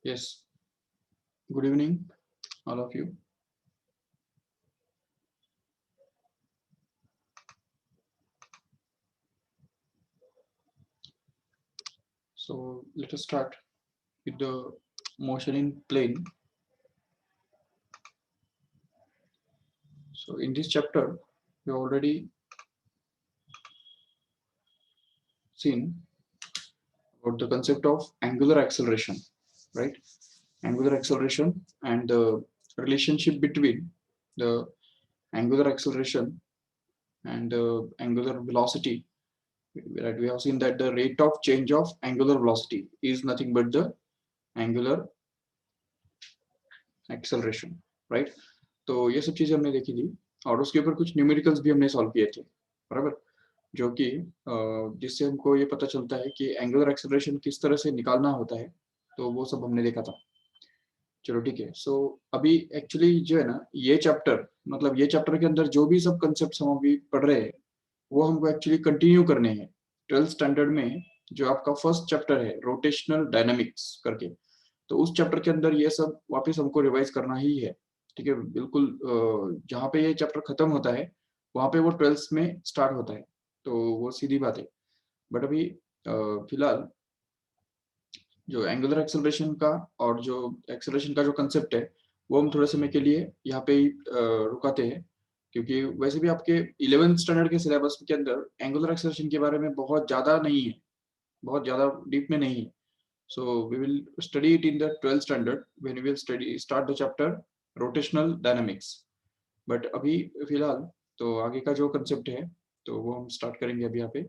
Yes, good evening, all of you. So let us start with the motion in plane. So in this chapter, we already seen about the concept of angular acceleration, right? Angular acceleration and the relationship between the angular acceleration and the angular velocity. Right? We have seen that the rate of change of angular velocity is nothing but the angular acceleration, right? तो ये सब चीजें हमने देखी थी और उसके ऊपर कुछ न्यूमेरिकल्स भी हमने सॉल्व किए थे, बराबर, जो कि जिससे हमको ये पता चलता है कि एंगुलर एक्सेलरेशन किस तरह से निकालना होता है, तो वो सब हमने देखा था। चलो ठीक है। सो अभी एक्चुअली जो है ना, ये चैप्टर मतलब ये चैप्टर के अंदर जो भी सब कंसेप्ट हम अभी पढ़ रहे हैं वो हमको एक्चुअली कंटिन्यू करने हैं। 12th स्टैंडर्ड में जो आपका फर्स्ट चैप्टर है रोटेशनल डायनामिक्स करके, तो उस चैप्टर के अंदर ये सब वापस हमको रिवाइज करना ही है, ठीक है। बिल्कुल जहाँ पे ये चैप्टर खत्म होता है वहाँ पे वो 12th में स्टार्ट होता है, तो वो सीधी बात है। बट अभी फिलहाल जो एंगुलर एक्सेलरेशन का और जो एक्सेलरेशन का जो कंसेप्ट है वो हम थोड़े समय के लिए यहाँ पे ही रुकाते हैं, क्योंकि वैसे भी आपके 11th स्टैंडर्ड के सिलेबस के अंदर एंगुलर एक्सेलरेशन के बारे में बहुत ज्यादा नहीं है, बहुत ज्यादा डीप में नहीं है। So we will study it in the 12th standard when we will start the chapter rotational dynamics. But अभी फिलहाल तो आगे का जो कंसेप्ट है तो वो हम स्टार्ट करेंगे अभी यहाँ पे,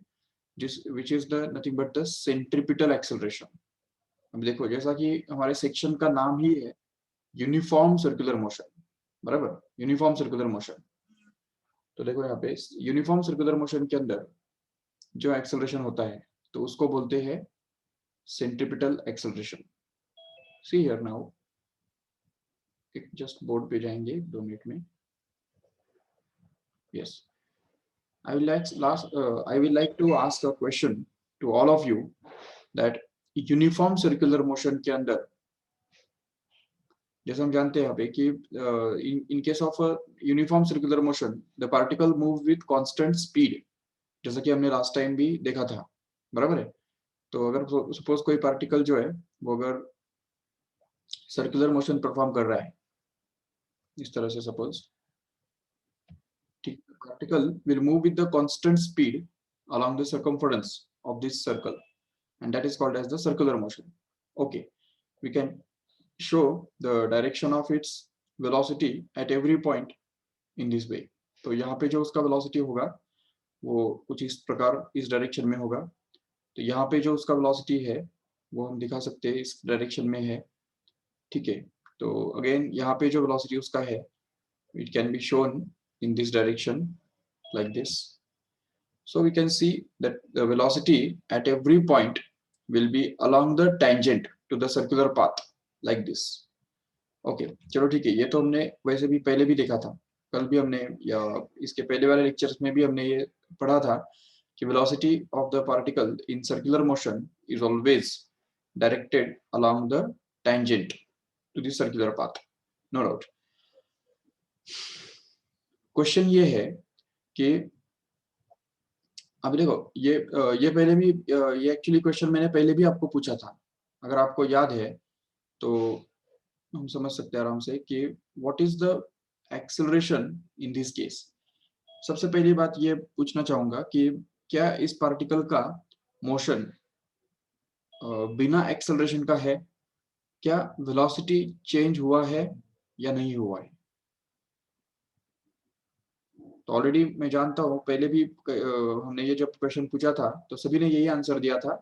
जिस which is the nothing but the centripetal acceleration. अब देखो जैसा कि हमारे सेक्शन का नाम ही है यूनिफॉर्म सर्कुलर मोशन, बराबर, यूनिफॉर्म सर्कुलर मोशन। तो देखो यहाँ पे यूनिफॉर्म सर्कुलर मोशन के अंदर जो एक्सेलरेशन होता है तो उसको बोलते हैं centripetal acceleration. See here now, just board पे जाएंगे 2 मिनट में। Yes, I will like to ask a question to all of you that uniform circular motion के अंदर जैसे हम जानते हैं यहाँ पे कि in case of a uniform circular motion the particle move with constant speed, जैसा कि हमने लास्ट टाइम भी देखा था, बराबर है। तो अगर सपोज कोई पार्टिकल जो है वो अगर सर्कुलर मोशन परफॉर्म कर रहा है इस तरह से, suppose particle will move with the constant speed along the circumference of this circle, and that is called as the circular motion. Okay, we can show the direction of its velocity at every point in this way. तो यहाँ पे जो उसका velocity होगा वो कुछ इस प्रकार इस डायरेक्शन में होगा। तो यहाँ पे जो उसका velocity है वो हम दिखा सकते हैं इस डायरेक्शन में है, ठीक है। तो अगेन यहाँ पे जो velocity उसका है it can be shown in this direction like this. So we can see that the velocity at every point will be along the tangent to the circular path like this. Okay, चलो ठीक है। ये तो हमने वैसे भी पहले भी देखा था, कल भी हमने या इसके पहले वाले लेक्चर्स में भी हमने ये पढ़ा था कि velocity of the particle in circular motion is always directed along the tangent to the circular path, no doubt. Question ये है कि अब देखो ये पहले भी ये एक्चुअली क्वेश्चन मैंने पहले भी आपको पूछा था, अगर आपको याद है तो हम समझ सकते हैं आराम से कि what is the acceleration in this case. सबसे पहली बात ये पूछना चाहूंगा कि क्या इस पार्टिकल का मोशन बिना एक्सेलरेशन का है, क्या वेलोसिटी चेंज हुआ है या नहीं हुआ है। तो ऑलरेडी मैं जानता हूँ पहले भी हमने ये जब क्वेश्चन पूछा था तो सभी ने यही आंसर दिया था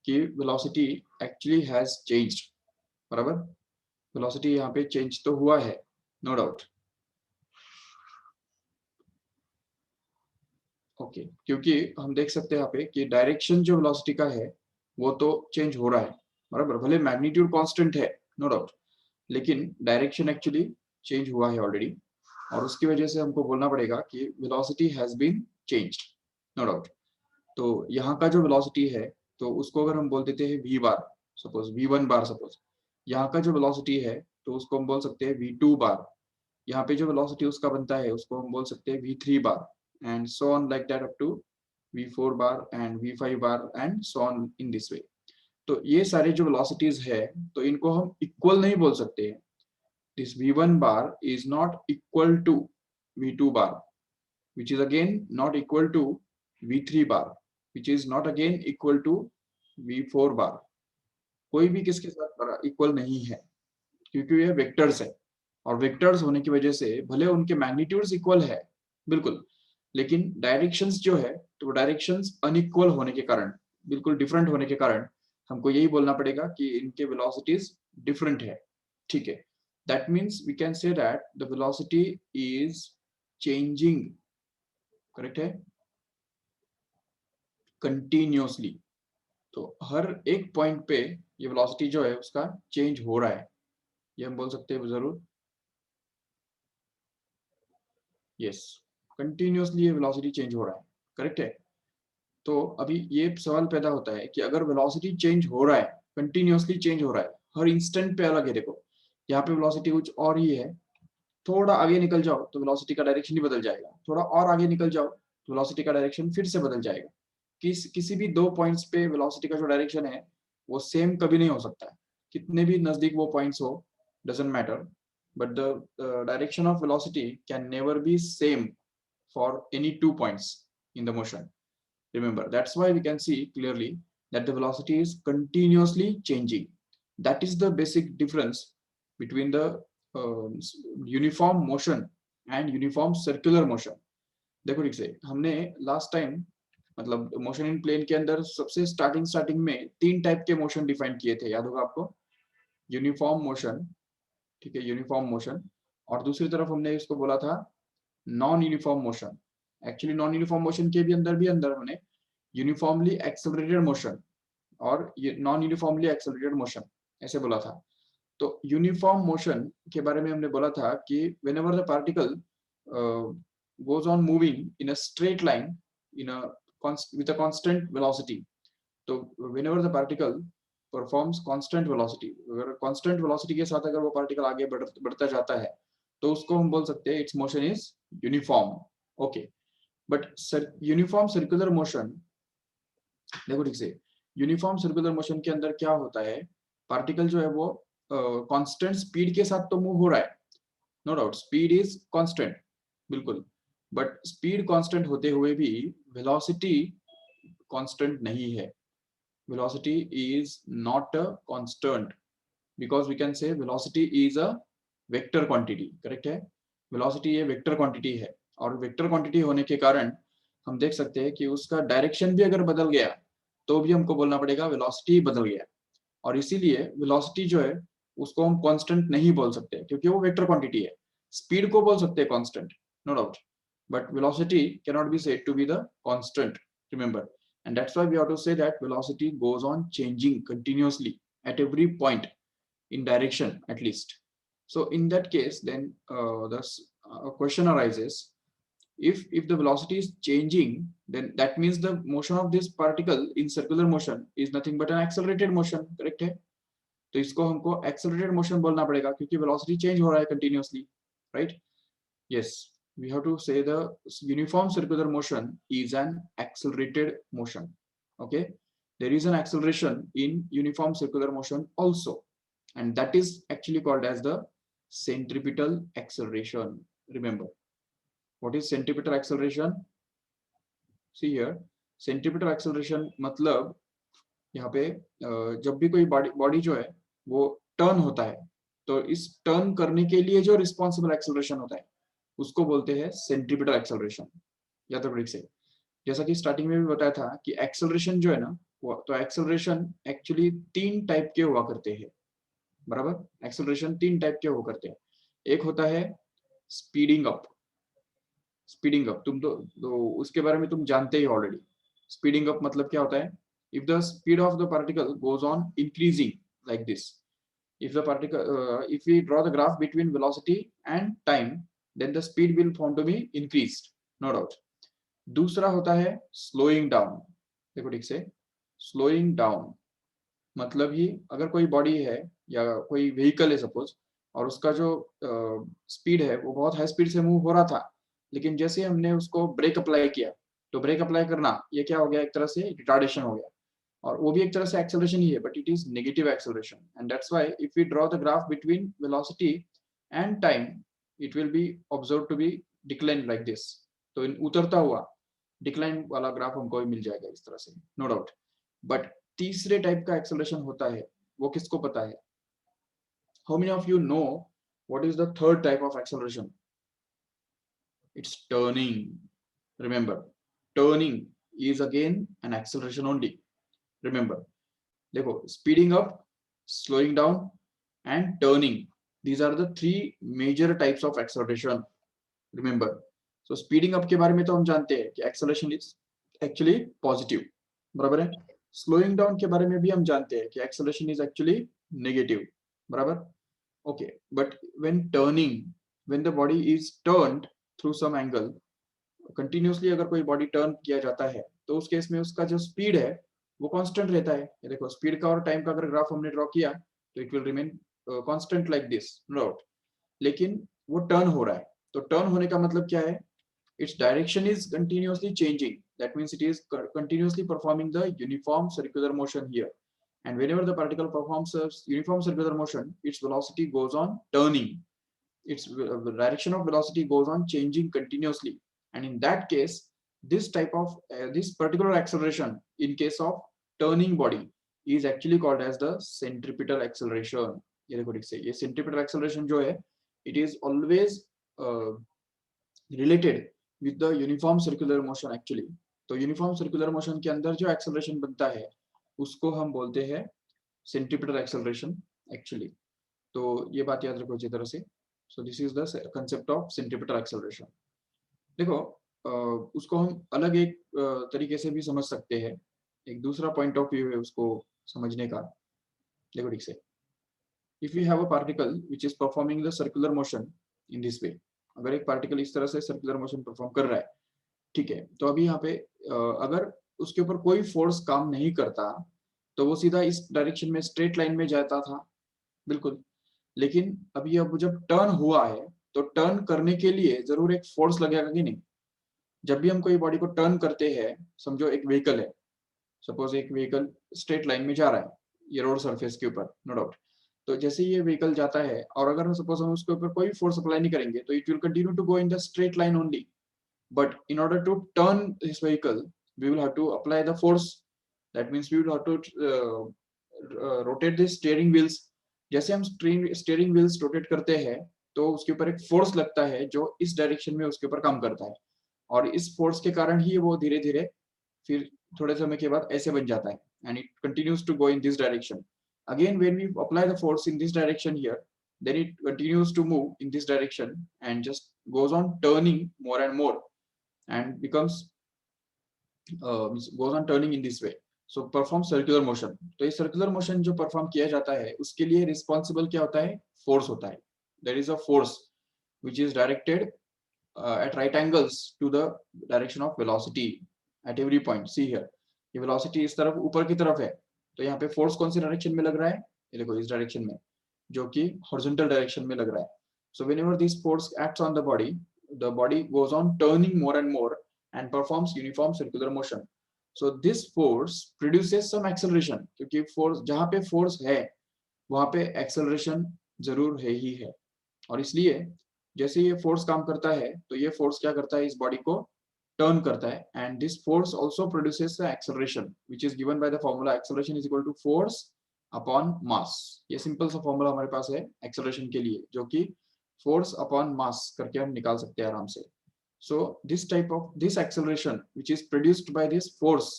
कि वेलोसिटी एक्चुअली हैज चेंज्ड, बराबर, वेलोसिटी यहाँ पे चेंज तो हुआ है, नो डाउट। ओके, क्योंकि हम देख सकते हैं यहाँ पे कि डायरेक्शन जो वेलोसिटी का है वो तो चेंज हो रहा है, बराबर, भले मैग्नीट्यूड कांस्टेंट है, नो डाउट, लेकिन डायरेक्शन एक्चुअली चेंज हुआ है ऑलरेडी, और उसकी वजह से हमको बोलना पड़ेगा कि velocity has been changed, no doubt. तो यहाँ का जो वेलोसिटी है तो उसको अगर हम बोल देते हैं v बार, सपोज v1 बार, सपोज, यहाँ का जो वेलोसिटी है तो उसको हम बोल सकते हैं v2 बार, यहाँ पे जो वेलोसिटी उसका बनता है उसको हम बोल सकते हैं v3 bar, and so on like that up to v4 bar and v5 bar and so on in this way. तो ये सारे जो वेलोसिटीज है तो इनको हम इक्वल नहीं बोल सकते हैं। This v1 bar is not equal to v2 bar, which is again not equal to v3 bar, which is not again equal to v4 bar। कोई भी किसके साथ इक्वल नहीं है, क्योंकि ये वेक्टर्स है, और वेक्टर्स होने की वजह से भले उनके मैग्नीट्यूड्स इक्वल है बिल्कुल, लेकिन डायरेक्शंस जो है तो डायरेक्शंस अनइक्वल होने के कारण, बिल्कुल डिफरेंट होने के कारण हमको यही बोलना पड़ेगा कि इनके वेलोसिटीज डिफरेंट है। ठीक है, that means we can say that the velocity is changing, correct है, कंटिन्यूअसली। तो हर एक पॉइंट पे ये वेलोसिटी जो है उसका चेंज हो रहा है, ये हम बोल सकते हैं जरूर। यस, कंटिन्यूअसली ये वेलोसिटी चेंज हो रहा है, करेक्ट है। तो अभी ये सवाल पैदा होता है कि अगर वेलोसिटी चेंज हो रहा है, कंटिन्यूअसली चेंज हो रहा है, हर इंस्टेंट पे अलग है, देखो यहाँ पे वेलोसिटी कुछ और ही है, थोड़ा आगे निकल जाओ तो वेलोसिटी का डायरेक्शन ही बदल जाएगा, थोड़ा और आगे निकल जाओ तो वेलोसिटी का डायरेक्शन फिर से बदल जाएगा। किसी भी दो पॉइंट्स पे वेलोसिटी का जो डायरेक्शन है वो सेम कभी नहीं हो सकता है, कितने भी नजदीक वो पॉइंट्स हो, doesn't matter, but the direction of velocity can never be same for any two points in the motion. Remember, that's why we can see clearly that the velocity is continuously changing. That is the basic difference between the uniform motion and uniform circular motion. देखो ठीक से, हमने last time मतलब motion in plane के अंदर सबसे starting में तीन टाइप के मोशन डिफाइन किए थे, याद होगा आपको। यूनिफॉर्म मोशन, ठीक है, यूनिफॉर्म मोशन, और दूसरी तरफ हमने इसको बोला था non uniform motion. Actually non uniform motion के भी अंदर हमने यूनिफॉर्मली एक्सेलरेटेड मोशन और नॉन यूनिफॉर्मली एक्सेलरेटेड मोशन ऐसे बोला था। तो यूनिफॉर्म मोशन के बारे में हमने बोला था कि whenever the particle goes on moving in a straight line in a with a constant velocity, तो whenever the particle performs constant velocity, अगर constant velocity के साथ अगर वो particle आगे बढ़ता जाता है तो उसको हम बोल सकते हैं its motion is uniform। okay, but uniform circular motion, देखो ठीक से, यूनिफॉर्म सर्कुलर मोशन के अंदर क्या होता है, पार्टिकल जो है वो कांस्टेंट स्पीड के साथ तो मूव हो रहा है, no doubt speed is constant, बिल्कुल, बट स्पीड कांस्टेंट होते हुए भी वेलोसिटी कांस्टेंट नहीं है। Velocity is not a constant, because we can say velocity is a vector quantity, correct है। वेलोसिटी ये वेक्टर क्वांटिटी है, और वेक्टर क्वांटिटी होने के कारण हम देख सकते हैं कि उसका डायरेक्शन भी अगर बदल गया तो भी हमको बोलना पड़ेगा वेलोसिटी बदल गया। और इसीलिए वेलोसिटी जो है उसको हम कांस्टेंट नहीं बोल सकते, क्योंकि वो वेक्टर क्वांटिटी है। स्पीड को बोल सकते हैं constant, no doubt, but velocity cannot be said to be the constant, remember, and that's why we have to say that velocity goes on changing continuously at every point in direction at least. So in that case, then the question arises, if the velocity is changing, then that means the motion of this particle in circular motion is nothing but an accelerated motion, correct है। तो इसको हमको accelerated motion बोलना पड़ेगा, क्योंकि velocity change हो रहा है continuously, right? Yes, we have to say the uniform circular motion is an accelerated motion, okay। there is an acceleration in uniform circular motion also, and that is actually called as the centripetal acceleration, remember। what is centripetal acceleration? See here, centripetal acceleration मतलब यहाँ पे जब भी कोई body जो है वो turn होता है, तो इस टर्न करने के लिए जो रिस्पॉन्सिबल एक्सेलरेशन होता है उसको बोलते हैं सेंट्रीपिटल एक्सेलरेशन, या तो ब्रेक से। जैसा कि स्टार्टिंग में भी बताया था कि एक्सेलरेशन जो है ना, वो तो एक्सेलरेशन एक्चुअली तीन टाइप के हुआ करते हैं, बराबर। एक्सेलरेशन तीन टाइप के हुआ करते हैं। एक होता है स्पीडिंग अप। स्पीडिंग अप तो उसके बारे में तुम जानते ही ऑलरेडी। स्पीडिंग अप मतलब क्या होता है, if the speed of the particle goes on increasing like this, if we draw the graph between velocity and time, then the speed will found to be increased, no doubt। दूसरा होता है slowing down, देखो ठीक से, slowing down, मतलब ही अगर कोई body है या कोई व्हीकल है सपोज, और उसका जो स्पीड है वो बहुत हाई स्पीड से मूव हो रहा था, लेकिन जैसे हमने उसको ब्रेक अप्लाई किया, तो ब्रेक अप्लाई करना ये क्या हो गया, एक तरह से रिटार्डेशन हो गया, और वो भी एक तरह से एक्सेलरेशन ही है, but it is negative acceleration, and that's why if we draw the graph between velocity and time, it will be observe to be decline like this. तो उतरता हुआ डिक्लाइन वाला ग्राफ हमको मिल जाएगा इस तरह से, नो डाउट। बट तीसरे टाइप का एक्सेलरेशन होता है, वो किसको पता है? How many of you know what is the third type of acceleration? It's turning. Remember, turning is again an acceleration only. Remember, देखो, speeding up, slowing down and turning, these are the three major types of acceleration. Remember, so speeding up के बारे में तो हम जानते हैं कि acceleration is actually positive, बराबर है। slowing down के बारे में भी हम जानते हैं कि acceleration is actually negative, बराबर। okay, but when turning, when the body is turned through some angle, continuously अगर कोई बॉडी टर्न किया जाता है, तो उस केस में उसका जो स्पीड है वो कांस्टेंट रहता है। ये देखो, स्पीड का और टाइम का अगर ग्राफ हमने ड्रॉ किया, तो it will remain constant like this, note. लेकिन वो टर्न हो रहा है, तो टर्न होने का मतलब क्या है? its direction is continuously changing, that means it is continuously performing the uniform circular motion here, and whenever the particle performs a uniform circular motion, its velocity goes on turning, its direction of velocity goes on changing continuously, and in that case this type of this particular acceleration in case of turning body is actually called as the centripetal acceleration. ये देखो ठीक से, ये centripetal acceleration जो है, it is always related with the uniform circular motion actually. तो uniform circular motion के अंदर जो acceleration बनता है उसको हम बोलते हैं centripetal acceleration actually. तो ये बात याद रखो अच्छी तरह से। So this is the concept of centripetal acceleration. देखो, उसको हम अलग एक तरीके से भी समझ सकते हैं, एक दूसरा पॉइंट ऑफ व्यू है उसको समझने का। देखो ठीक से, if we have a particle which is performing the circular motion in this way, अगर एक पार्टिकल इस तरह से सर्कुलर मोशन परफॉर्म कर रहा है, ठीक है, तो अभी यहाँ पे अगर उसके ऊपर कोई फोर्स काम नहीं करता, तो वो सीधा इस डायरेक्शन में स्ट्रेट लाइन में जाता था, बिल्कुल। लेकिन अभी अब जब टर्न हुआ है, तो टर्न करने के लिए जरूर एक फोर्स लगेगा कि नहीं? जब भी हम कोई बॉडी को टर्न करते हैं, समझो एक व्हीकल है, सपोज एक व्हीकल स्ट्रेट लाइन में जा रहा है ये रोड सरफेस के ऊपर, नो डाउट। तो जैसे ये व्हीकल जाता है, और अगर सपोज हम उसके ऊपर कोई फोर्स अप्लाई नहीं करेंगे, तो it will continue to go in the straight line only, but in order to turn this vehicle, we will have to apply the force. That means we will have to rotate the steering wheels. जैसे हम steering wheels rotate करते हैं, तो उसके ऊपर एक force लगता है जो इस डायरेक्शन में उसके ऊपर काम करता है, और इस फोर्स के कारण ही वो धीरे धीरे फिर थोड़े समय के बाद ऐसे बन जाता है, and it continues to go in this direction. Again, when we apply the force in this direction here, then it continues to move in this direction and just goes on turning more and more, and becomes goes on turning in this way. So perform circular motion. तो ये circular motion जो perform किया जाता है, उसके लिए responsible क्या होता है? Force होता है. There is a force which is directed at right angles to the direction of velocity at every point. See here, ये velocity इस तरफ ऊपर की तरफ है, तो यहाँ पे force कौन सी direction में लग रहा है? ये देखो इस direction में, जो कि horizontal direction में लग रहा है. So whenever this force acts on the body goes on turning more and more and performs uniform circular motion. So this force produces some acceleration, क्योंकि force जहाँ पे force है वहाँ पे acceleration जरूर है ही है, और इसलिए जैसे ये force काम करता है, तो ये force क्या करता है? इस body को turn करता है, and this force also produces the acceleration which is given by the formula acceleration is equal to force upon mass. ये simple सा formula हमारे पास है acceleration के लिए, जो कि force upon mass करके हम निकाल सकते हैं आराम से। So this acceleration which is produced by this force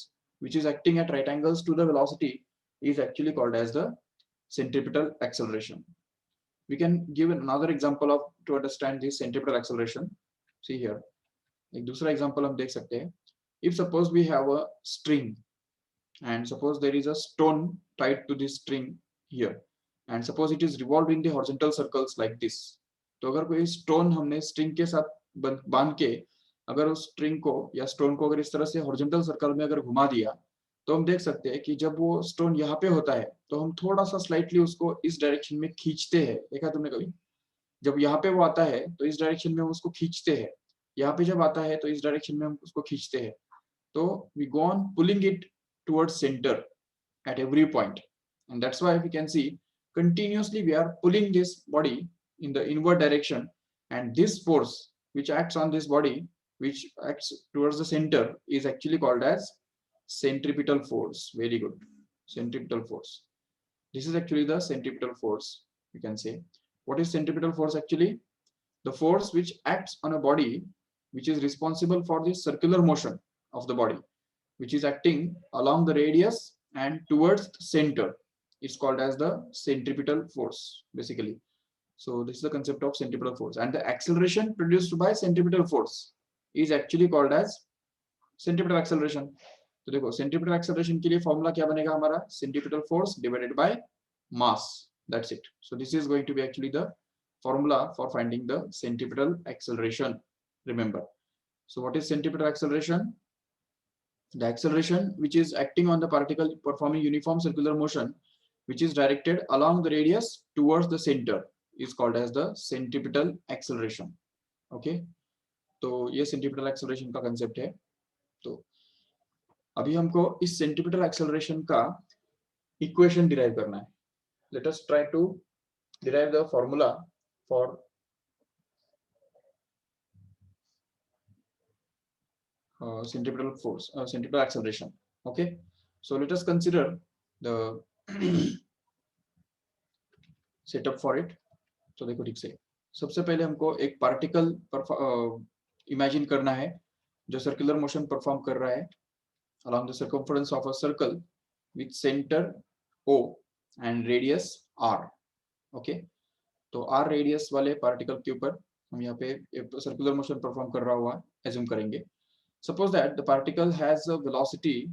which is acting at right angles to the velocity is actually called as the centripetal acceleration. We can give another example of to understand this centripetal acceleration. See here, एक दूसरा example हम देख सकते हैं. If suppose we have a string and suppose there is a stone tied to this string here, and suppose it is revolved in the horizontal circles like this. तो अगर कोई stone हमने स्ट्रिंग के साथ बांध के अगर उस स्ट्रिंग को या स्टोन को अगर इस तरह से हॉरिजॉन्टल सर्कल में अगर घुमा दिया, तो हम देख सकते हैं कि जब वो स्टोन यहाँ पे होता है तो हम थोड़ा सा स्लाइटली उसको इस डायरेक्शन में खींचते हैं, देखा तुमने कभी? जब यहाँ पे वो आता है तो इस डायरेक्शन में हम उसको खींचते हैं, यहाँ पे जब आता है तो इस डायरेक्शन में हम उसको खींचते हैं। तो we go on pulling it towards center at every point, and that's why we can see continuously we are pulling this body in the inward direction, and this force which acts on this body, which acts towards the center, is actually called as centripetal force. Very good. Centripetal force. This is actually the centripetal force, you can say. What is centripetal force actually? The force which acts on a body which is responsible for the circular motion of the body, which is acting along the radius and towards the center. It's called as the centripetal force, basically. So this is the concept of centripetal force, and the acceleration produced by centripetal force is actually called as centripetal acceleration. तो देखो centripetal acceleration के लिए formula क्या बनेगा हमारा? Centripetal force divided by mass. That's it. So this is going to be actually the formula for finding the centripetal acceleration. Remember. So what is centripetal acceleration? The acceleration which is acting on the particle performing uniform circular motion, which is directed along the radius towards the center, is called as the centripetal acceleration. Okay, तो ये centripetal acceleration का concept है. तो अभी हमको इस centripetal acceleration का equation derive करना है. Let us try to derive the formula for centripetal force, centripetal acceleration. Okay, so let us consider the setup for it. तो देखो ठीक से, सबसे पहले हमको एक पार्टिकल इमेजिन करना है जो सर्कुलर मोशन परफॉर्म कर रहा है along the circumference of a circle with center O and radius R. Okay, तो R रेडियस वाले पार्टिकल के ऊपर हम यहाँ पे सर्कुलर मोशन परफॉर्म कर रहा हुआ एज्यूम करेंगे. Suppose that the particle has a velocity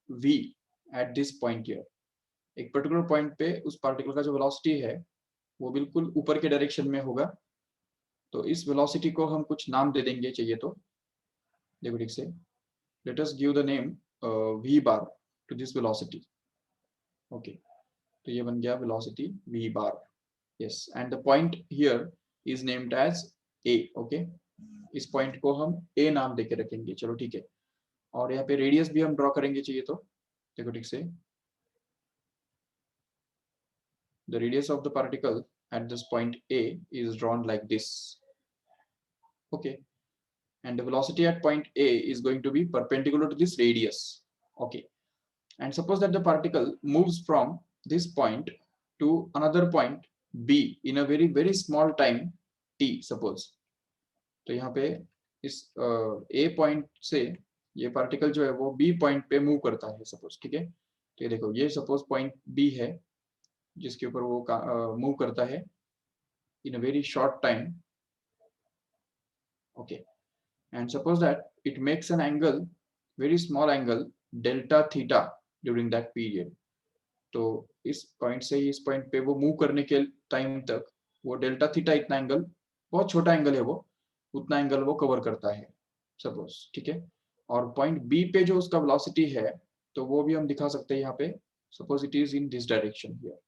v at this point here. एक पर्टिकुलर पॉइंट पे उस पार्टिकल का जो वेलोसिटी है वो बिल्कुल ऊपर के डायरेक्शन में होगा. तो इस वेलोसिटी को हम कुछ नाम दे देंगे चाहिए तो. देखो ठीक से, let us give the name v bar to this velocity. Okay, तो ये बन गया velocity v bar. Yes, and the point here is named as a. Okay, इस पॉइंट को हम a नाम देके रखेंगे. चलो ठीक है, और यहाँ पे रेडियस भी हम ड्रॉ करेंगे चाहिए तो. देखो ठीक से, the radius of the particle at this point A is drawn like this. Okay, and the velocity at point A is going to be perpendicular to this radius. Okay, and suppose that the particle moves from this point to another point B in a very small time t. Suppose, तो यहाँ पे इस A point से ये particle जो है वो B point पे मूव करता है. सपोज, ठीक है, तो ये देखो, ये सपोज पॉइंट B है जिसके ऊपर वो मूव करता है in a very short time. Okay, and suppose that it makes an angle, very small angle, delta theta during that period. तो इस पॉइंट से इस पॉइंट पे वो मूव करने के टाइम तक वो डेल्टा थीटा, इतना एंगल, बहुत छोटा एंगल है वो, उतना एंगल वो कवर करता है. सपोज, ठीक है, और पॉइंट बी पे जो उसका वेलोसिटी है तो वो भी हम दिखा सकते हैं यहाँ पे. Suppose it is in this direction here.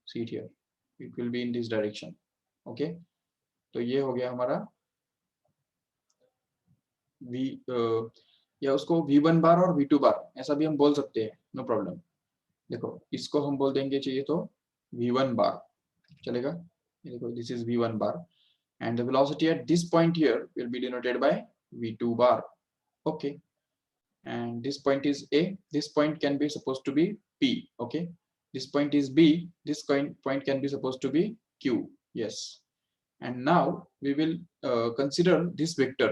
See it here, it will be in this direction. Okay, तो ये हो गया हमारा v, या उसको v1 बार और v2 बार ऐसा भी हम बोल सकते हैं, नो प्रॉब्लम. देखो, इसको हम बोल देंगे चाहिए तो v1 बार चलेगा. ये देखो, this is v1 bar, and the velocity at this point here will be denoted by v2 bar. Okay, and this point is A, this point can be supposed to be P. Okay, this point is B, this point can be supposed to be Q. Yes, and now we will consider this vector.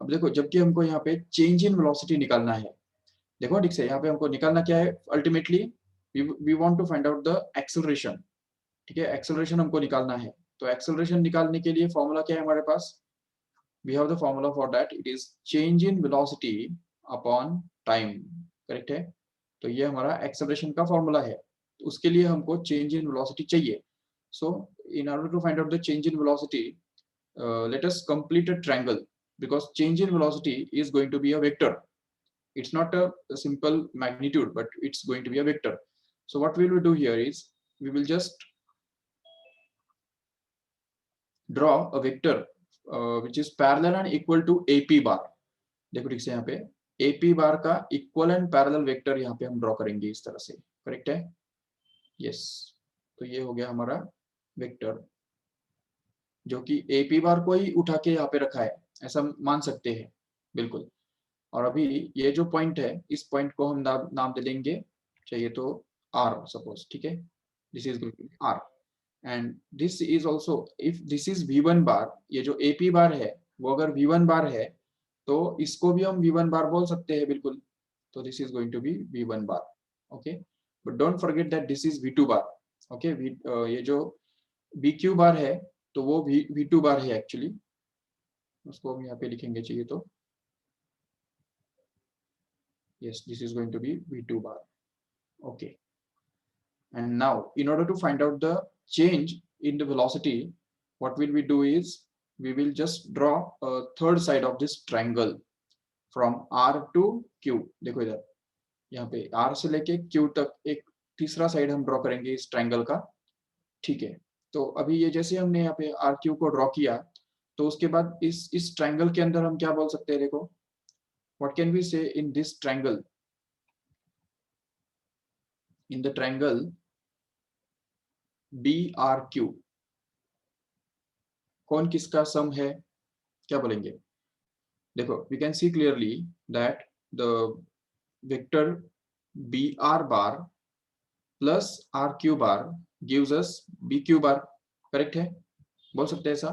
अब देखो, जबकि हमको यहाँ पे change in velocity निकालना है. देखो ठीक से, यहाँ पे हमको निकालना क्या है ultimately, we want to find out the acceleration. ठीक है, एक्सेलरेशन हमको निकालना है. तो एक्सेलरेशन निकालने के लिए फॉर्मूला क्या है हमारे पास? We have the formula for that, it is change in velocity upon time. Correct है, तो ये हमारा एक्सेलरेशन का फॉर्मूला है. तो उसके लिए हमको चेंज इन वेलोसिटी चाहिए. So in order to find out the change in velocity, let us complete a triangle, because change in velocity is going to be a vector. It's not a simple magnitude, but it's going to be a vector. So what we will do here is we will just draw a vector which is parallel and equal to AP bar. देखो ठीक से यहाँ पे AP बार का equal and parallel vector यहाँ पे हम draw करेंगे इस तरह से, करेक्ट है? यस, तो ये हो गया हमारा वेक्टर जो कि AP बार को ही उठा के यहाँ पे रखा है, ऐसा मान सकते हैं बिल्कुल। और अभी ये जो पॉइंट है, इस पॉइंट को हम नाम दे देंगे, चाहिए तो R सपोज, ठीक है? This is R and this is also, if this is V1 बार, ये जो AP बार है वो अगर V1 बार है तो इसको भी हम V1 बार बोल सकते हैं बिल्कुल। तो this is going to be V1 bar, okay? But don't forget that this is V2 bar, okay? ये जो BQ बार है तो वो V2 बार है एक्चुअली, उसको हम यहाँ पे लिखेंगे चाहिए तो, yes, this is going to be V2 bar, okay? And now in order to find out the change in the velocity, what will we do is we will just draw a third side of this triangle from R to Q. देखो इधर यहाँ पे R से लेके Q तक एक तीसरा side हम ड्रॉ करेंगे इस ट्रायंगल का, ठीक है? तो अभी ये जैसे हमने यहाँ पे RQ को ड्रॉ किया, तो उसके बाद इस ट्रायंगल के अंदर हम क्या बोल सकते हैं? देखो, what can we say in this triangle? In the triangle BRQ, कौन किसका सम है, क्या बोलेंगे? देखो, we can see clearly that the vector BR bar plus RQ bar gives us BQ bar, correct है? बोल सकते हैं ऐसा,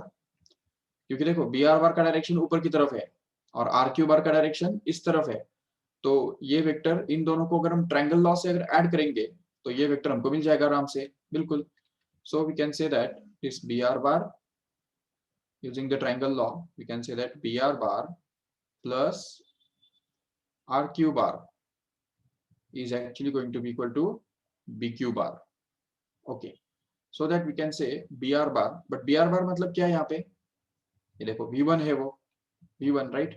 क्योंकि देखो BR बार का डायरेक्शन ऊपर की तरफ है और RQ बार का डायरेक्शन इस तरफ है, तो ये वेक्टर इन दोनों को अगर हम ट्रायंगल लॉ से अगर ऐड करेंगे तो ये वेक्टर हमको मिल जाएगा आराम से, बिल्कुल। So we can say that this BR bar, using the triangle law, we can say that BR bar plus RQ bar is actually going to be equal to BQ bar, okay? So that we can say BR bar, but BR bar मतलब क्या है यहाँ पे? ये देखो V1 है वो, V1, right?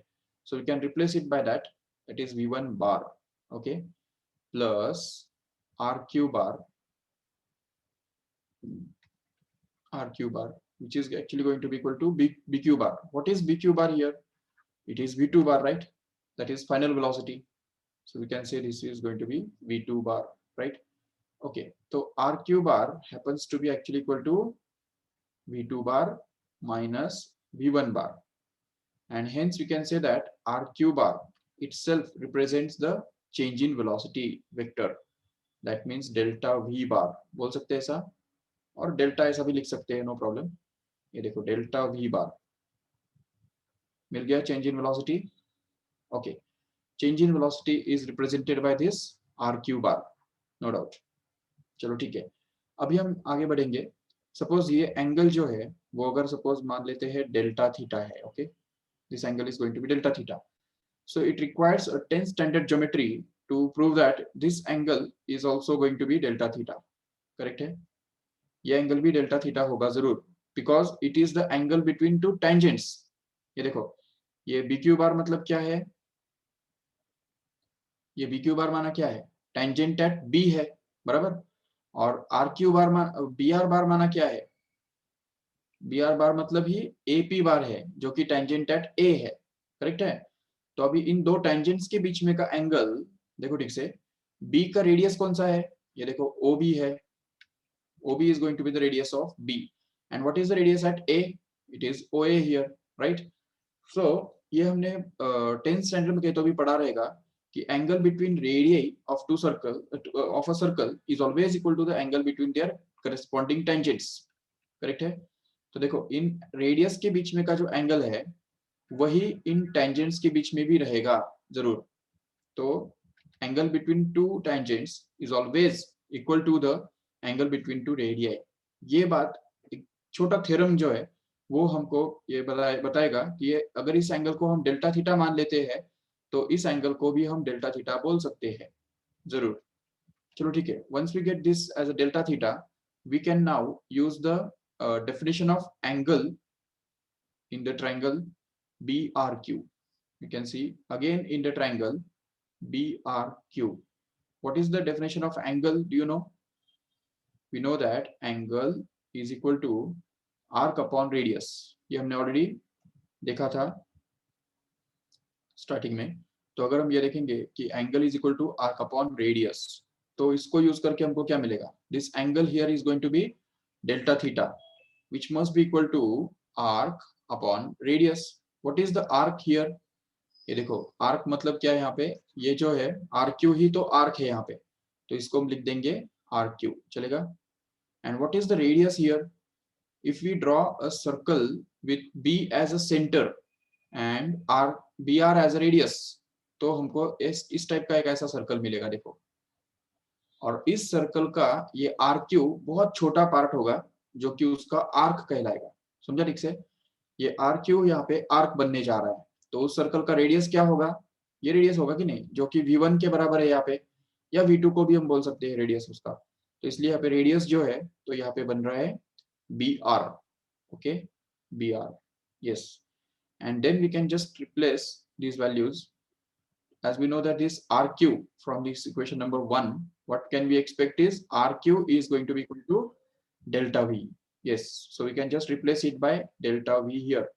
So we can replace it by that, it is V1 bar, okay? Plus RQ bar, which is actually going to be equal to BQ bar. What is BQ bar here? It is V2 bar, right? That is final velocity. So we can say this is going to be V2 bar, right? Okay, so RQ bar happens to be actually equal to V2 bar minus V1 bar. And hence we can say that RQ bar itself represents the change in velocity vector. That means delta V bar. बोल सकते हैं ऐसा, और delta ऐसा भी लिख सकते हैं, नो प्रॉब्लम। ये देखो डेल्टा V bar मिल गया, change in velocity, okay? Change in velocity is represented by this RQ bar, no doubt. चलो ठीक है, अभी हम आगे बढ़ेंगे। सपोज ये एंगल जो है वो अगर सपोज मान लेते हैं डेल्टा थीटा है, okay? This angle is going to be delta theta. So it requires a 10 standard geometry to prove that this angle is also going to be delta theta, correct है? ये angle भी delta theta होगा जरूर, because it is the angle between two tangents. ये देखो, ये BQ बार मतलब क्या है? ये BQ बार माना क्या है? टेंजेंट एट B है, बराबर? और RQ बार BR बार माना क्या है? BR बार मतलब ही AP बार है जो कि टेंजेंट एट A है, करेक्ट है? तो अभी इन दो टेंजेंट्स के बीच में का एंगल देखो ठीक से, B का रेडियस कौन सा है? ये देखो OB है, OB is going to be the radius of B, and what is the radius at A? It is OA here, right? So ये हमने 10th स्टैंडर्ड में कहीं तो भी पढ़ा रहेगा कि angle between radii of two circle of a circle is always equal to the angle between their corresponding tangents, correct है? तो देखो इन रेडियस के बीच में का जो एंगल है वही इन टेंजेंट्स के बीच में भी रहेगा जरूर। तो angle between two tangents is always equal to the angle between two radii. ये बात, एक छोटा थ्योरम जो है वो हमको ये बताएगा कि ये अगर इस एंगल को हम डेल्टा थीटा मान लेते हैं तो इस एंगल को भी हम डेल्टा थीटा बोल सकते हैं जरूर। चलो ठीक है, once we get this as a delta theta, we can now use the definition of angle in the triangle BRQ. You can see again in the triangle BRQ. What is the definition of angle? Do you know? We know that angle is equal to arc upon radius. ये हमने already देखा था starting में. तो अगर हम ये देखेंगे कि angle is equal to arc upon radius, तो इसको यूज करके हमको क्या मिलेगा? This angle here is going to be delta theta, which must be equal to arc upon radius. What is the arc here? ये देखो arc मतलब क्या है यहाँ पे? ये जो है RQ ही तो arc है यहाँ पे, तो इसको हम लिख देंगे RQ, चलेगा. And what is the radius here? If we draw a circle with B as a center and BR as a radius, तो हमको इस टाइप का एक ऐसा सर्कल मिलेगा. देखो, और इस सर्कल का ये RQ बहुत छोटा पार्ट होगा जो कि उसका आर्क कहलाएगा. समझा ठीक से? ये RQ यहाँ पे आर्क बनने जा रहा है, तो उस सर्कल का रेडियस क्या होगा? ये रेडियस होगा कि नहीं, जो कि V1 के बराबर है यहाँ पे, या V2 को भी हम बोल सकते हैं रेडियस उसका. तो इसलिए यहाँ पे रेडियस जो है तो यहाँ पे बन रहा है BR. Okay, BR. Yes. And then we can just replace these values. As we know that this RQ from this equation number 1, what can we expect is RQ is going to be equal to delta V. Yes, so we can just replace it by delta V here.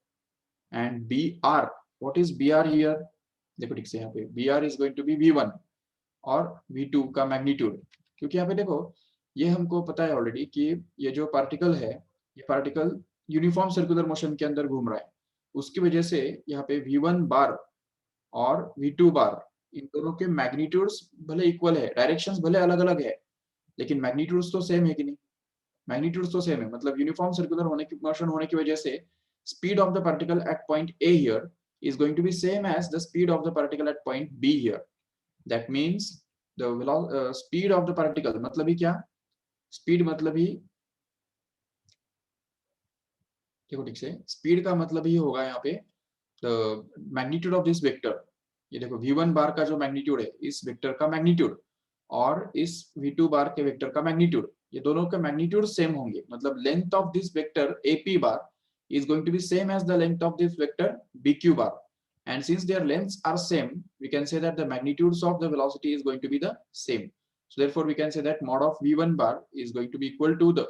And BR, what is BR here? देखो ठीक से यहाँ पे BR is going to be V1 और V2 का magnitude. क्योंकि यहाँ पे देखो ये हमको पता है ऑलरेडी कि ये जो पार्टिकल है, ये पार्टिकल यूनिफॉर्म सर्कुलर मोशन के अंदर घूम रहा है. उसकी वजह से यहाँ पे V1 बार और V2 बार, इन दोनों के मैग्नीट्यूड्स भले इक्वल है, डायरेक्शंस भले अलग अलग है, लेकिन मैग्नीट्यूड्स तो सेम है कि नहीं? मैग्नीट्यूड्स तो सेम है, मतलब यूनिफॉर्म सर्कुलर होने की मोशन होने की वजह से speed of the particle at point A here is going to be same as the speed of the particle at point B here. That means the speed of the particle मतलब ही क्या? Speed मतलब ही, देखो ठीक से, speed का मतलब ही होगा यहाँ पे the magnitude of this vector. ये देखो V1 बार का जो मैग्नीट्यूड है, इस वेक्टर का मैग्नीट्यूड, और इस V2 बार के वेक्टर का मैग्नीट्यूड, ये दोनों के मैग्नीट्यूड सेम होंगे. मतलब length of this vector AP bar is going to be same as the length of this vector BQ bar, and since their lengths are same, we can say that the magnitudes of the velocity is going to be the same. So therefore we can say that mod of V1 bar is going to be equal to the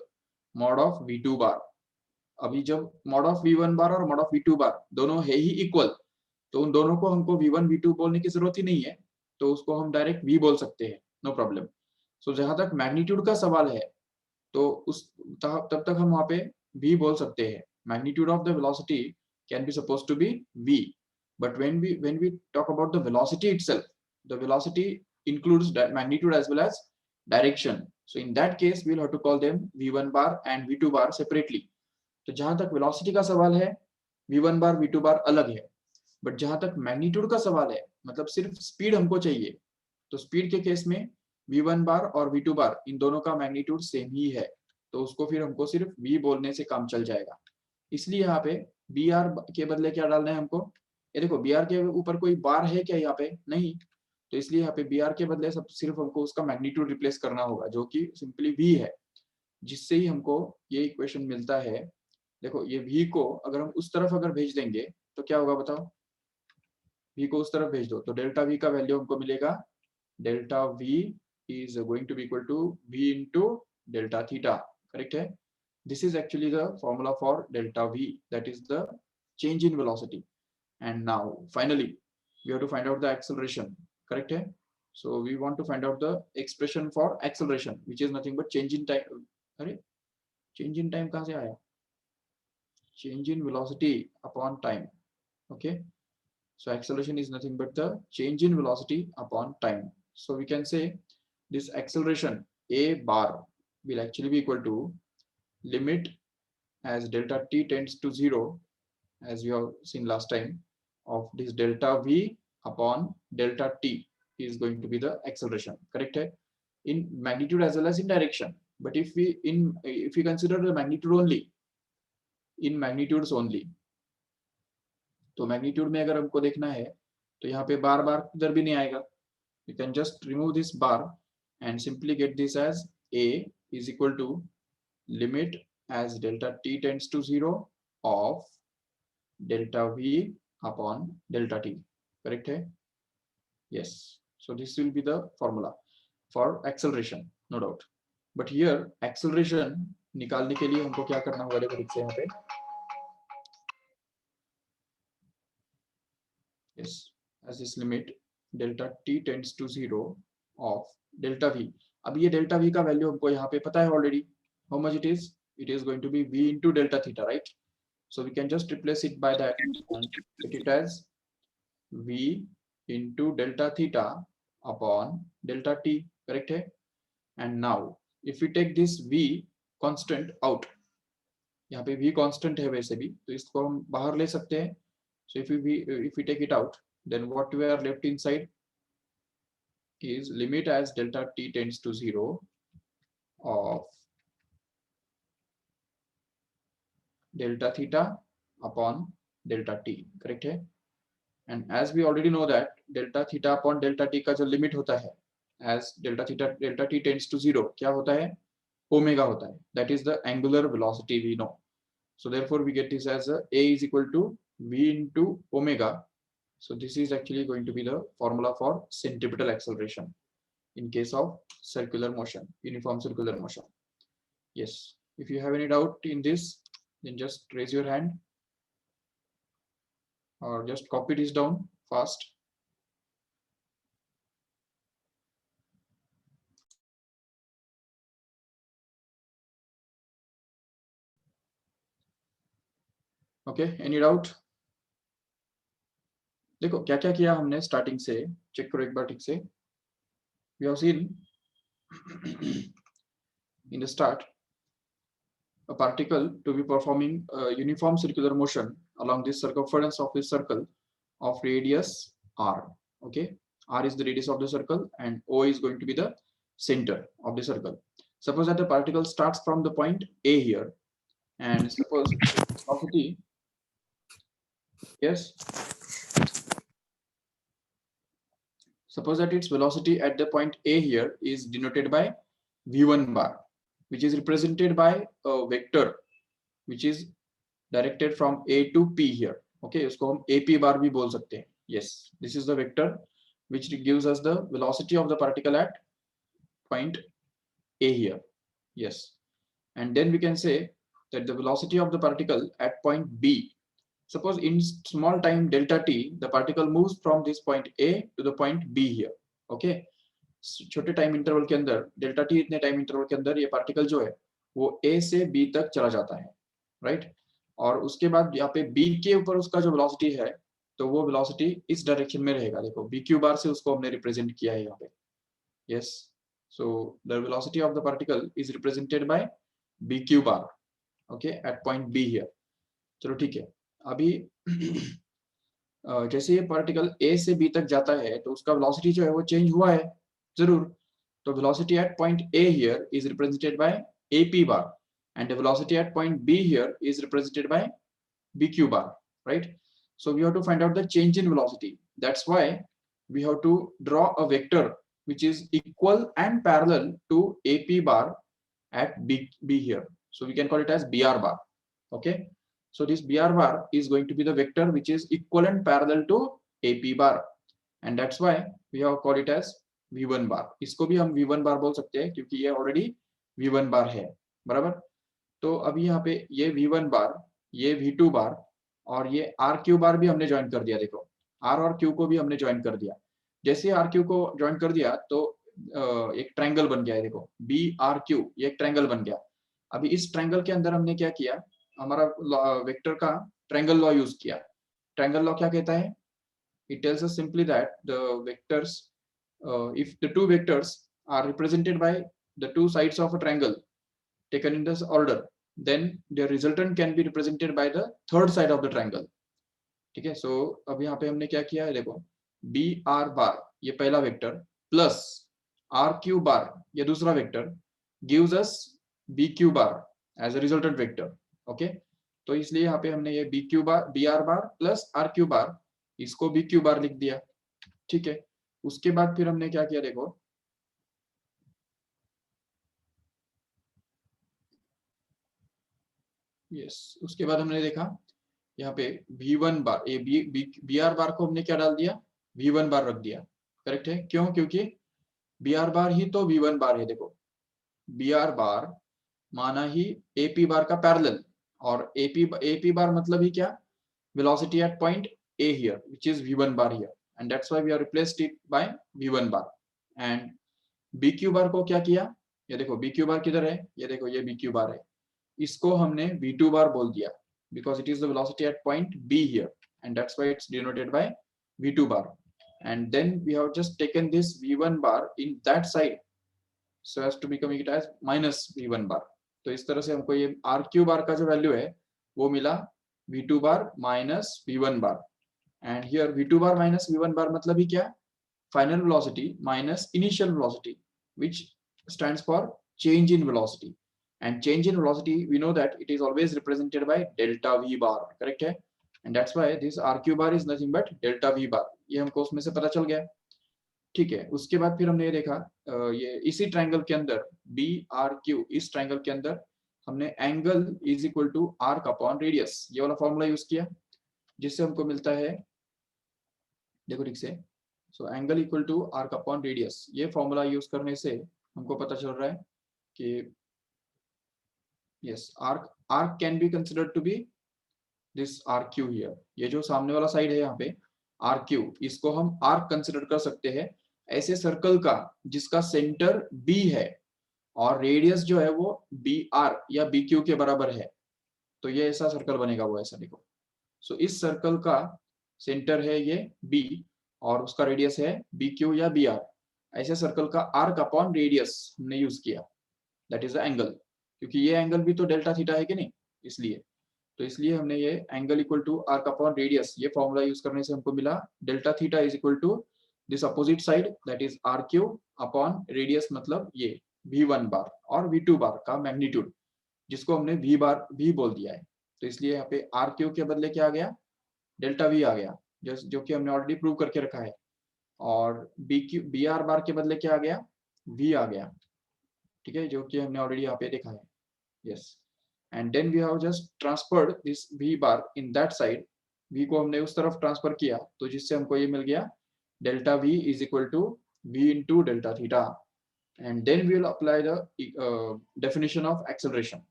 mod of V2 bar. अभी जब mod of V1 bar और mod of V2 bar दोनों है ही equal, तो उन दोनों को हमको V1 V2 बोलने की जरूरत ही नहीं है, तो उसको हम डायरेक्ट V बोल सकते हैं, नो प्रॉब्लम. सो जहां तक मैग्नीट्यूड का सवाल है, तो उस तब तक हम वहां पे V बोल सकते हैं. Magnitude of the velocity can be supposed to be V, but when we talk about the velocity itself, the velocity includes magnitude as well as direction. So in that case we'll have to call them V1 bar and V2 bar separately. तो जहां तक velocity का सवाल है, V1 बार V2 बार अलग है, but जहां तक मैग्नीट्यूड का सवाल है, मतलब सिर्फ स्पीड हमको चाहिए, तो स्पीड के केस में V1 बार और V2 बार इन दोनों का मैग्नीट्यूड सेम ही है, तो उसको फिर हमको सिर्फ V बोलने से काम चल जाएगा. इसलिए यहाँ पे BR के बदले क्या डालना है हमको? ये देखो BR के ऊपर कोई बार है क्या यहाँ पे? नहीं. तो इसलिए यहाँ पे BR के बदले सब सिर्फ हमको उसका मैग्नीट्यूड रिप्लेस करना होगा, जो कि सिंपली V है, जिससे ही हमको ये इक्वेशन मिलता है. देखो ये V को अगर हम उस तरफ अगर भेज देंगे तो क्या होगा बताओ? V को उस तरफ भेज दो तो डेल्टा V का वैल्यू हमको मिलेगा, delta V is going to be equal to V into delta theta. Correct है? This is actually the formula for delta V, that is the change in velocity. And now finally we have to find out the acceleration. Correct है? So we want to find out the expression for acceleration, which is nothing but change in time. अरे change in time कहाँ से आया? Change in velocity upon time. Okay, so acceleration is nothing but the change in velocity upon time. So we can say this acceleration A bar will actually be equal to limit as delta t tends to 0, as we have seen last time, of this delta V upon delta t is going to be the acceleration. Correct है? In magnitude as well as in direction. But if we consider the magnitude only, in magnitudes only, तो magnitude में अगर हमको देखना है तो यहाँ पे बार बार इधर भी नहीं आएगा. You can just remove this bar and simply get this as A is equal to limit as delta t tends to 0 of delta V upon delta t. Correct है? Yes. So this will be the formula for acceleration, no doubt. But here acceleration निकालने के लिए हमको क्या करना होगा, देखो ठीक से यहाँ पे, yes, as this limit delta t tends to 0 of delta v. अब ये delta v का वैल्यू हमको यहाँ पे पता है already, how much it is? It is going to be v into delta theta, right? So we can just replace it by that and take it as v into delta theta upon delta t, correct है? And now if we take this v constant out, यहाँ पे v constant है वैसे भी, तो इसको हम बाहर ले सकते हैं. So if we take it out, then what we are left inside is limit as delta t tends to 0 of delta theta upon delta t, correct है? And as we already know that delta theta upon delta t का जो limit होता है, as delta t tends to 0, क्या होता है? Omega होता है. That is the angular velocity we know. So therefore we get this as a is equal to v into omega. So this is actually going to be the formula for centripetal acceleration in case of circular motion, uniform circular motion. Yes, if you have any doubt in this, then just raise your hand or just copy this down fast. Okay, any doubt? देखो क्या क्या किया हमने starting से, check करो एक बार ठीक से. We have seen in the start a particle to be performing a uniform circular motion along the circumference of this circle of radius r. Okay, r is the radius of the circle and o is going to be the center of the circle. Suppose that the particle starts from the point A here, and suppose velocity, yes, suppose that its velocity at the point A here is denoted by v1 bar, which is represented by a vector which is directed from A to P here. Okay, उसको हम AP bar भी बोल सकते हैं. Yes, this is the vector which gives us the velocity of the particle at point A here. Yes, and then we can say that the velocity of the particle at point B. Suppose in small time delta t, the particle moves from this point A to the point B here. Okay, छोटे time interval के अंदर delta T इतने time interval के अंदर ये particle जो है वो A से B तक चला जाता है, राइट? और उसके बाद यहाँ पे B के ऊपर उसका जो वेलोसिटी है, तो वो वेलोसिटी इस डायरेक्शन में रहेगा. देखो BQ बार से उसको हमने रिप्रेजेंट किया है यहाँ पे. Yes, so the velocity of the particle is represented by BQ bar, okay, at point B here. चलो ठीक है. अभी जैसे ये पार्टिकल A से B तक जाता है तो उसका वेलोसिटी जो है वो चेंज हुआ है जरूर. तो velocity at point A here is represented bye AP bar and the velocity at point B here is represented by BQ bar, right? So we have to find out the change in velocity. That's why we have to draw a vector which is equal and parallel to AP bar at B here. So we can call it as BR bar. Okay, so this BR bar is going to be the vector which is equal and parallel to AP bar, and that's why we have called it as V1 bar. इसको भी हम V1 bar बोल सकते हैं क्योंकि ये already V1 bar है, बराबर. तो अभी यहाँ पे ये V1 बार, ये V2 बार और ये RQ बार भी हमने ज्वाइन कर दिया. देखो R और Q को भी हमने ज्वाइन कर दिया. जैसे RQ को ज्वाइन कर दिया तो एक ट्रायंगल बन गया है. देखो BRQ, ये एक ट्रायंगल बन गया. अभी इस ट्रायंगल के अंदर हमने क्या किया, हमारा वेक्टर का ट्रायंगल लॉ यूज किया. ट्रायंगल लॉ क्या कहता है? It tells us simply that the vectors, if the two vectors are represented by the two sides of a triangle taken in this order, then their resultant can be represented by the third side of the triangle. ठीक है. सो अब यहाँ पे हमने क्या किया है, देखो BR बार ये पहला वेक्टर प्लस RQ बार ये दूसरा vector gives us BQ bar as a resultant vector. Okay, तो इसलिए यहाँ पे हमने ये BQ बार BR बार प्लस RQ बार इसको BQ बार लिख दिया. ठीक है. उसके बाद फिर हमने क्या किया, देखो यस, उसके बाद हमने देखा यहाँ पे V1 बार, ये BR बार को हमने क्या डाल दिया, V1 बार रख दिया. करेक्ट है, क्यों? क्योंकि बी आर बार ही तो वी वन बार है। देखो बी आर बार माना ही ए पी बार का पैरेलल, और ए पी बार मतलब ही क्या? velocity at point A here, which is V1 bar here, and that's why we have replaced it by V1 bar. And BQ bar को क्या किया? ये देखो BQ bar किधर है? ये देखो ये BQ bar है, इसको हमने V2 bar बोल दिया because it is the velocity at point B here, and that's why it's denoted by V2 bar. And then we have just taken this V1 bar in that side so as to become it as minus V1 bar. तो इस तरह से हमको ये RQ bar का जो value है वो मिला V2 bar minus V1 bar. And here V2 bar minus V1 bar मतलब ही क्या? Final velocity minus initial velocity, which stands for change in velocity. And change in velocity, we know that it is always represented by delta V bar, correct है? And that's why this RQ bar is nothing but delta V bar. ये हमको उसमें से पता चल गया, ठीक है। उसके बाद फिर हमने ये देखा, ये इसी ट्रायंगल के अंदर बी आर क्यू, इस ट्रायंगल के अंदर हमने angle is equal to arc upon radius, ये वाला फॉर्मूला यूज किया, जिससे हमको मिलता है, देखो ठीक से, so angle equal to arc upon radius, ये फॉर्मूला यूज करने से हमको पता चल रहा है कि yes arc can be considered to be this R Q here, ये जो सामने वाला साइड है यहाँ पे आर क्यू, इसको हम आर्क कंसिडर कर सकते हैं ऐसे सर्कल का जिसका सेंटर बी है और रेडियस जो है वो बी आर या बी क्यू के बराबर है, तो ये ऐसा सर्कल बनेगा वो ऐसा, देखो। सो इस सर्कल का सेंटर है ये बी और उसका रेडियस है बी क्यू या बी आर, ऐसे सर्कल का आर्क अपॉन रेडियस हमने यूज किया, दैट इज द एंगल, क्योंकि ये एंगल भी तो डेल्टा थीटा है कि नहीं, इसलिए तो इसलिए हमने ये angle equal to arc upon radius, ये फॉर्मूला यूज करने से हमको मिला delta theta is equal to this opposite side that is R Q upon radius, मतलब ये V1 बार और V2 बार का मैग्नीट्यूड, जिसको हमने V बार भी बोल दिया है, तो इसलिए यहाँ पे आर क्यू के बदले क्या आ गया? डेल्टा V आ गया, जो कि हमने ऑलरेडी प्रूव करके रखा है, और बी आर बार के बदले क्या आ गया? V आ गया, ठीक है, जो कि हमने ऑलरेडी यहाँ पे देखा है, yes. And then we have just transferred this V bar in that side, V को हमने उस तरफ ट्रांसफर किया, तो जिससे हमको ये मिल गया delta V is equal to V into delta theta, and then we will apply the definition of acceleration.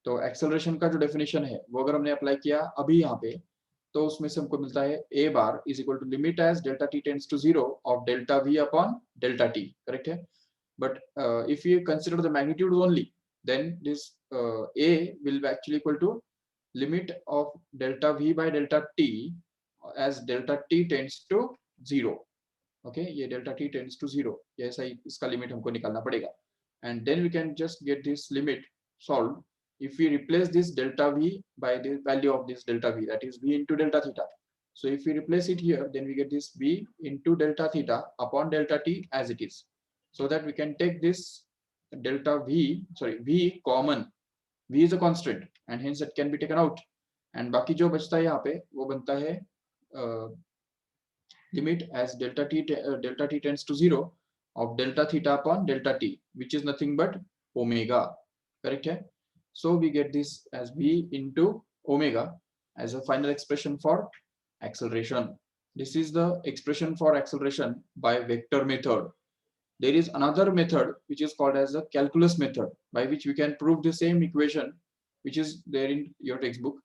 तो एक्सेलरेशन का जो डेफिनेशन है वो अगर हमने अप्लाई किया अभी यहाँ पे, तो उसमें से हमको मिलता है a bar is equal to limit as delta t tends to 0 of delta v upon delta t, correct है। But if you consider the magnitude only, then this a will be actually equal to limit of delta v by delta t as delta t tends to 0, okay ये delta t tends to 0, ये ऐसा ही इसका limit हमको निकालना पड़ेगा, and then we can just get this limit solve if we replace this delta v by the value of this delta v, that is v into delta theta. So if we replace it here, then we get this v into delta theta upon delta t as it is, so that we can take this delta v, sorry v common, v is a constant and hence it can be taken out, and बाकी जो बचता है यहाँ पे वो बनता है limit as delta t tends to 0 of delta theta upon delta t, which is nothing but omega, correct है। So we get this as v into omega as a final expression for acceleration. This is the expression for acceleration by vector method. There is another method which is called as the calculus method, by which we can prove the same equation which is there in your textbook,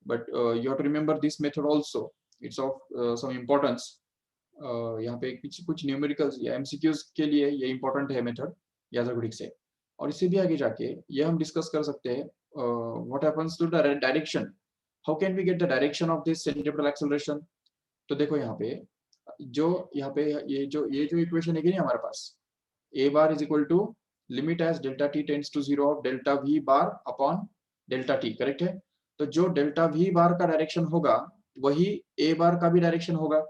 but you have to remember this method also, it's of some importance. यहाँ पे कुछ numericals या MCQs के लिए ये important है method, याद रखो ठीक से। और इससे भी आगे जाके ये हम डिस्कस कर सकते हैं what happens to the direction, how can we get the direction of this centripetal acceleration. तो देखो यहाँ पे ये जो इक्वेशन है कि नहीं हमारे पास, a bar is equal to limit as delta t tends to 0 of delta v bar upon delta t, correct है। तो जो डेल्टा v बार का डायरेक्शन होगा वही a बार का भी डायरेक्शन होगा,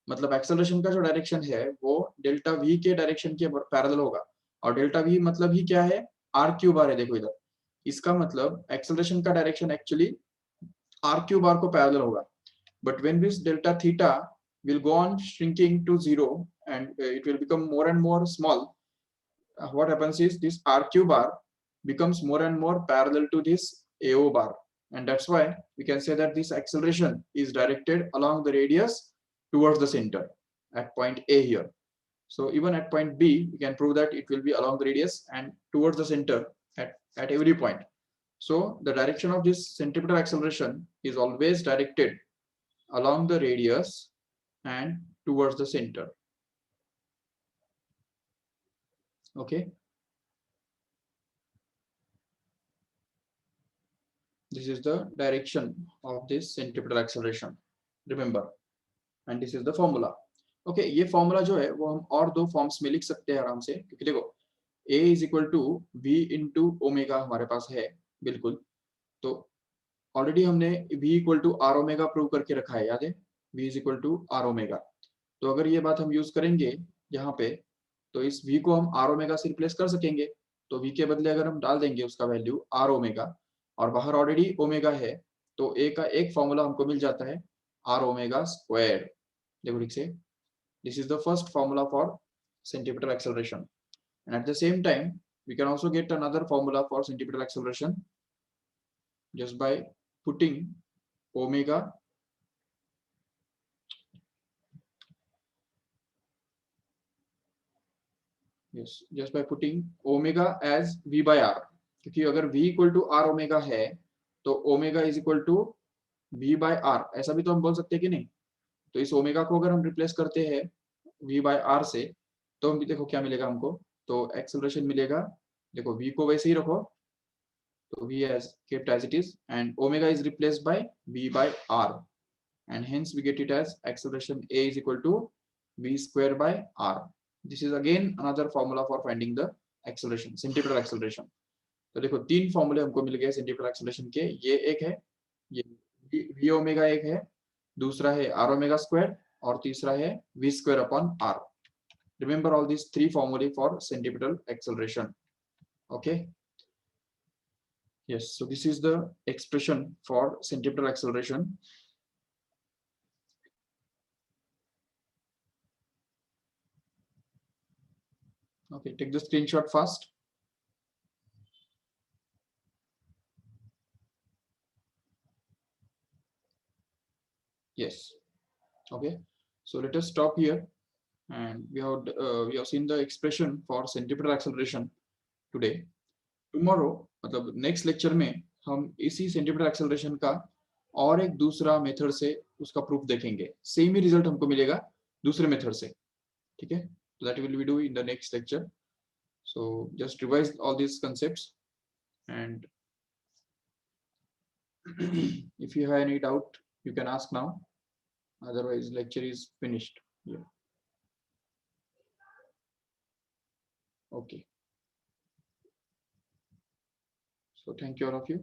मतलब एक्सेलरेशन का जो डायरेक्शन है वो डेल्टा v के डायरेक्शन के पैरेलल होगा, और डेल्टा v मतलब ही क्या है? आर क्यू बार है, देखो इधर, इसका मतलब एक्सेलरेशन का direction actually R Q bar को पैरेलल होगा, but when this delta theta will go on shrinking to 0 and it will become more and more small, what happens is this RQ bar becomes more and more parallel to this AO bar, and that's why we can say that this acceleration is directed along the radius towards the center. at point A here. So even at point B, we can prove that it will be along the radius and towards the center at every point. So the direction of this centripetal acceleration is always directed along the radius and towards the center. Okay. This is the direction of this centripetal acceleration. Remember, and this is the formula. Okay, ये formula जो है वो हम और दो forms में लिख सकते हैं आराम से, क्योंकि देखो A is equal to V into omega हमारे पास है बिल्कुल। तो ऑलरेडी हमने V equal to R omega prove करके रखा है, याद है, V is equal to R omega. तो अगर ये बात हम यूज करेंगे यहाँ पे, तो इस V को हम आर ओमेगा से रिप्लेस कर सकेंगे। तो V के बदले अगर हम डाल देंगे उसका वैल्यू आर ओमेगा, और बाहर ऑलरेडी ओमेगा है, तो A का एक फॉर्मूला हमको मिल जाता है आर ओमेगा स्क्वायर। देखो ठीक से, this is the first formula for centripetal acceleration, and at the same time we can also get another formula for centripetal acceleration just by putting omega just by putting omega as v by r, क्योंकि अगर v equal to r omega है तो omega is equal to v by r, ऐसा भी तो हम बोल सकते हैं कि नहीं। तो इस ओमेगा को अगर हम रिप्लेस करते हैं v by r से, तो हम देखो क्या मिलेगा हमको, तो एक्सेलरेशन मिलेगा। देखो v को वैसे ही रखो, तो v as kept as it is, and omega is replaced by v by r, and hence we get it as acceleration A is equal to v square by r. This is again another formula for finding the acceleration, centripetal acceleration. तो देखो तीन फॉर्मूले हमको मिल गए centripetal acceleration के, ये एक है, ये v ओमेगा एक है, दूसरा है r ओमेगा स्क्वायर, और तीसरा है v square upon r. Remember all these three formulae for centripetal acceleration. Okay. Yes, so this is the expression for centripetal acceleration. Okay, take the screenshot fast. Yes. Okay, so let us stop here, and we have seen the expression for centripetal acceleration today. Tomorrow, मतलब next lecture में हम इसी centripetal acceleration का और एक दूसरा method से उसका प्रूफ देखेंगे। सेम ही रिजल्ट हमको मिलेगा दूसरे मेथड से, ठीक है। So that will we do in the next lecture. So just revise all these concepts, and if you have any doubt, you can ask now. Otherwise, lecture is finished. Yeah. Okay. So thank you all of you.